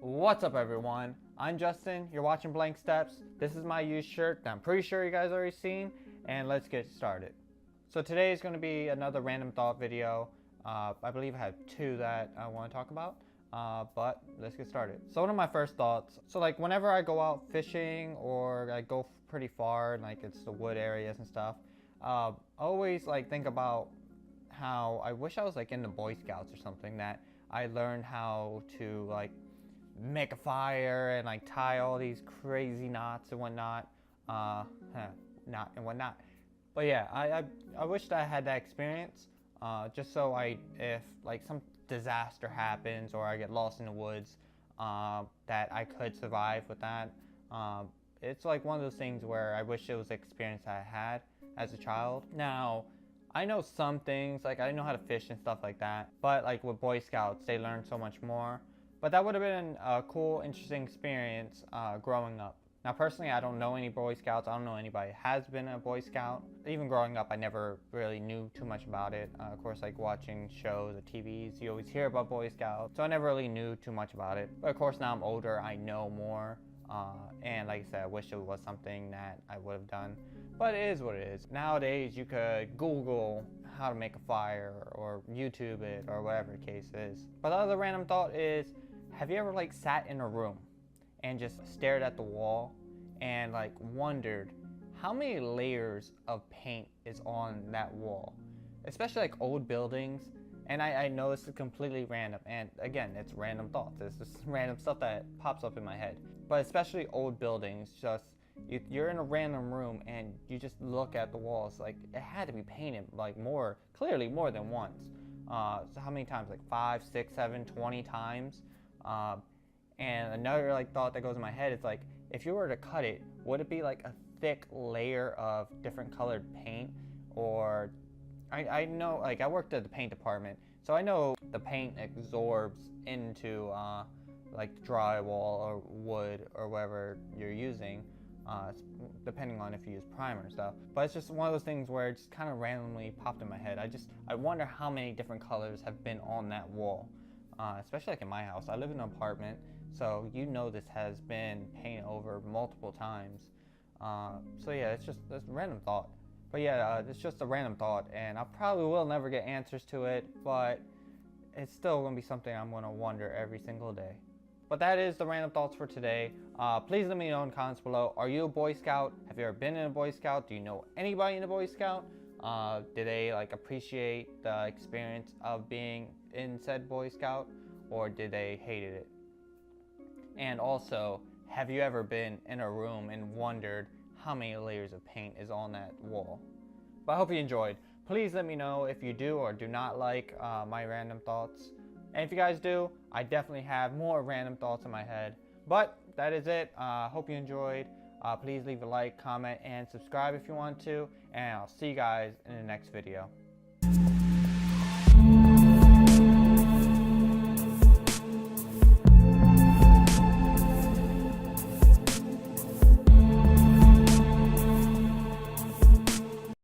What's up everyone? I'm Justin, you're watching BlankSteps. This is my used shirt that I'm pretty sure you guys already seen, and let's get started. So today is going to be another random thought video. I believe I have two that I want to talk about, but let's get started. So one of my first thoughts, like whenever I go out fishing or I go pretty far, like it's the wood areas and stuff, I always like think about how I wish I was like in the Boy Scouts or something, that I learned how to like make a fire and like tie all these crazy knots and whatnot, But yeah, I wish that I had that experience, just so if like some disaster happens or I get lost in the woods, that I could survive with that. It's like one of those things where I wish it was the experience I had as a child. Now, I know some things, like I know how to fish and stuff like that, but like with Boy Scouts, they learn so much more. But that would have been a cool, interesting experience growing up. Now, personally, I don't know any Boy Scouts. I don't know anybody who has been a Boy Scout. Even growing up, I never really knew too much about it. Of course, like watching shows or TVs, you always hear about Boy Scouts. So I never really knew too much about it. But of course, now I'm older, I know more. And like I said, I wish it was something that I would have done. But it is what it is. Nowadays, you could Google how to make a fire or YouTube it or whatever the case is. But the other random thought is, have you ever like sat in a room and just stared at the wall and like wondered how many layers of paint is on that wall? Especially like old buildings. And I know this is completely random, and again, it's random thoughts. It's just random stuff that pops up in my head. But especially old buildings, just you're in a random room and you just look at the walls, like it had to be painted like clearly more than once. So how many times? Like 5, 6, 7, 20 times. And another like thought that goes in my head is like, if you were to cut it, would it be like a thick layer of different colored paint? Or I know, like I worked at the paint department, so I know the paint absorbs into like drywall or wood or whatever you're using, depending on if you use primer and stuff. But it's just one of those things where it just kind of randomly popped in my head. I wonder how many different colors have been on that wall. Especially like in my house. I live in an apartment, so you know this has been painted over multiple times. So yeah, it's just a random thought. But yeah, it's just a random thought, and I probably will never get answers to it, but it's still going to be something I'm going to wonder every single day. But that is the random thoughts for today. Please let me know in the comments below. Are you a Boy Scout? Have you ever been in a Boy Scout? Do you know anybody in a Boy Scout? Did they like appreciate the experience of being in said Boy Scout, or did they hated it? And also, have you ever been in a room and wondered how many layers of paint is on that wall? But I hope you enjoyed. Please let me know if you do or do not like my random thoughts. And if you guys do, I definitely have more random thoughts in my head. But that is it. Hope you enjoyed. Please leave a like, comment, and subscribe if you want to. And I'll see you guys in the next video.